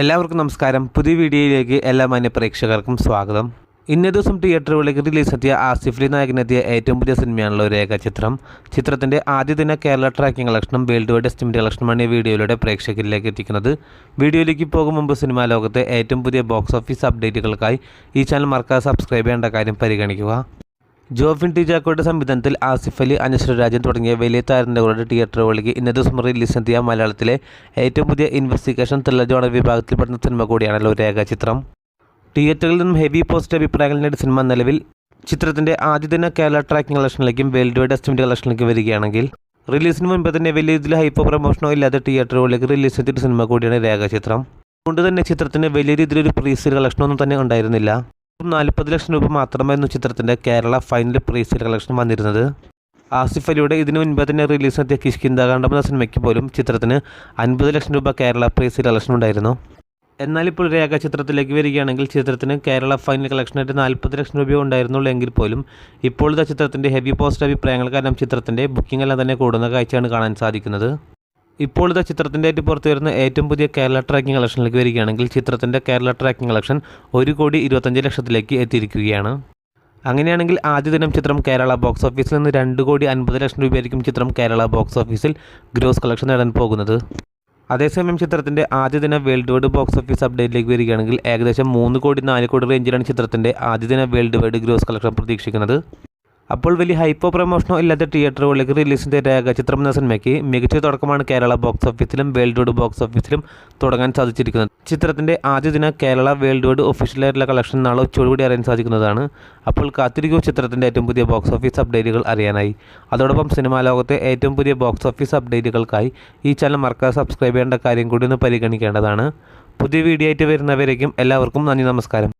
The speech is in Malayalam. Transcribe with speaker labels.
Speaker 1: എല്ലാവർക്കും നമസ്കാരം. പുതിയ വീഡിയോയിലേക്ക് എല്ലാ മാന്യ പ്രേക്ഷകർക്കും സ്വാഗതം. ഇന്നേ ദിവസം തിയേറ്ററുകളിലേക്ക് റിലീസെത്തിയ ആസിഫ് അലി നായകനെത്തിയ ഏറ്റവും പുതിയ സിനിമയാണല്ലോ രേഖാചിത്രം. ചിത്രത്തിൻ്റെ ആദ്യ ദിന കേരള ട്രാക്കിംഗ് കളക്ഷനും വേൾഡ് വൈഡ് എസ്റ്റിമേറ്റ് കളക്ഷനുമാണ് ഈ വീഡിയോയിലൂടെ പ്രേക്ഷകരിലേക്ക് എത്തിക്കുന്നത്. വീഡിയോയിലേക്ക് പോകും മുമ്പ് സിനിമാ ലോകത്തെ ഏറ്റവും പുതിയ ബോക്സ് ഓഫീസ് അപ്ഡേറ്റുകൾക്കായി ഈ ചാനൽ മറക്കാതെ സബ്സ്ക്രൈബ് ചെയ്യേണ്ട കാര്യം പരിഗണിക്കുക. ജോഫിൻ ടി ജാക്കോയുടെ സംവിധാനത്തിൽ ആസിഫ് അലി, അനശ്വര രാജൻ തുടങ്ങിയ വലിയ താരങ്ങളുടെ തിയേറ്ററുകളിലേക്ക് ഇന്നേ ദിവസം റിലീസെത്തിയ മലയാളത്തിലെ ഏറ്റവും പുതിയ ഇൻവെസ്റ്റിഗേഷൻ ത്രില്ലർ ജോണർ വിഭാഗത്തിൽപ്പെടുന്ന സിനിമ കൂടിയാണല്ലോ രേഖാചിത്രം. തിയേറ്ററിൽ നിന്നും ഹെവി പോസിറ്റീവ് അഭിപ്രായങ്ങൾ നേടിയ സിനിമ നിലവിൽ ചിത്രത്തിൻ്റെ ആദ്യ ദിന കേരള ട്രാക്കിംഗ് കളക്ഷനിലേക്കും വേൾഡ് വൈഡ് എസ്റ്റിമേറ്റ് കളക്ഷനിലേക്കും വരികയാണെങ്കിൽ റിലീസിന് മുൻപ് തന്നെ വലിയ രീതിയിൽ ഹൈപ്പോ പ്രമോഷനോ ഇല്ലാതെ തിയേറ്ററുകളിലേക്ക് റിലീസ് ചെയ്തിട്ട് സിനിമ കൂടിയാണ് രേഖാചിത്രം. അതുകൊണ്ട് തന്നെ ചിത്രത്തിന് വലിയ രീതിയിലൊരു പ്രീസെയിൽ കളക്ഷനൊന്നും തന്നെ ഉണ്ടായിരുന്നില്ല. 40 ലക്ഷം രൂപ മാത്രമായിരുന്നു ചിത്രത്തിൻ്റെ കേരള ഫൈനൽ പ്രീസെയിൽ കളക്ഷൻ വന്നിരുന്നത്. ആസിഫ് അലിയുടെ ഇതിനു മുൻപ് തന്നെ റിലീസിനെത്തിയ കിഷ്കിന്ധാകാന്ഡം എന്ന സിനിമയ്ക്ക് പോലും ചിത്രത്തിന് 50 ലക്ഷം രൂപ കേരള പ്രീസെയിൽ കളക്ഷൻ ഉണ്ടായിരുന്നു. എന്നാൽ ഇപ്പോൾ രേഖാചിത്രത്തിലേക്ക് വരികയാണെങ്കിൽ ചിത്രത്തിന് കേരള ഫൈനൽ കളക്ഷനായിട്ട് 40 ലക്ഷം രൂപ ഉണ്ടായിരുന്നുള്ളൂ എങ്കിൽ പോലും ഇപ്പോൾ ചിത്രത്തിൻ്റെ ഹെവി പോസിറ്റീവ് അഭിപ്രായങ്ങൾ കാരണം ചിത്രത്തിൻ്റെ ബുക്കിംഗ് എല്ലാം തന്നെ കൂടുന്ന കാഴ്ചയാണ് കാണാൻ സാധിക്കുന്നത്. ഇപ്പോൾ ചിത്രത്തിൻ്റെ ആയിട്ട് പുറത്തു വരുന്ന ഏറ്റവും പുതിയ കേരള ട്രാക്കിംഗ് കളക്ഷനിലേക്ക് വരികയാണെങ്കിൽ ചിത്രത്തിൻ്റെ കേരള ട്രാക്കിംഗ് കളക്ഷൻ 1,25,00,000 എത്തിയിരിക്കുകയാണ്. അങ്ങനെയാണെങ്കിൽ ആദ്യ ദിനം ചിത്രം കേരള ബോക്സ് ഓഫീസിൽ നിന്ന് 2,50,00,000 രൂപയായിരിക്കും ചിത്രം കേരള ബോക്സ് ഓഫീസിൽ ഗ്രോസ് കളക്ഷൻ നേടാൻ പോകുന്നത്. അതേസമയം ചിത്രത്തിൻ്റെ ആദ്യ ദിന വേൾഡ് വൈഡ് ബോക്സ് ഓഫീസ് അപ്ഡേറ്റിലേക്ക് വരികയാണെങ്കിൽ ഏകദേശം 3,04,00,000 റേഞ്ചിലാണ് ചിത്രത്തിൻ്റെ ആദ്യ ദിന വേൾഡ് വൈഡ് ഗ്രോസ് കളക്ഷൻ പ്രതീക്ഷിക്കുന്നത്. അപ്പോൾ വലിയ ഹൈപ്പോ പ്രമോഷനോ ഇല്ലാത്ത തിയേറ്ററുകളിലേക്ക് റിലീസിൻ്റെ രേഖാചിത്രം എന്ന സിനിമയ്ക്ക് മികച്ച തുടക്കമാണ് കേരള ബോക്സ് ഓഫീസിലും വേൾഡ് വൈഡ് ബോക്സ് ഓഫീസിലും തുടങ്ങാൻ സാധിച്ചിരിക്കുന്നത്. ചിത്രത്തിൻ്റെ ആദ്യ ദിന കേരള വേൾഡ് വൈഡ് ഒഫീഷ്യലായിട്ടുള്ള കളക്ഷൻ നാളെ ഉച്ചയോടുകൂടി അറിയാൻ സാധിക്കുന്നതാണ്. അപ്പോൾ കാത്തിരിക്കും ചിത്രത്തിൻ്റെ ഏറ്റവും പുതിയ ബോക്സ് ഓഫീസ് അപ്ഡേറ്റുകൾ അറിയാനായി. അതോടൊപ്പം സിനിമാ ലോകത്തെ ഏറ്റവും പുതിയ ബോക്സ് ഓഫീസ് അപ്ഡേറ്റുകൾക്കായി ഈ ചാനൽ മറക്കാതെ സബ്സ്ക്രൈബ് ചെയ്യേണ്ട കാര്യം കൂടി ഒന്ന് പരിഗണിക്കേണ്ടതാണ്. പുതിയ വീഡിയോ ആയിട്ട് വരുന്നവരേക്കും എല്ലാവർക്കും നന്ദി, നമസ്കാരം.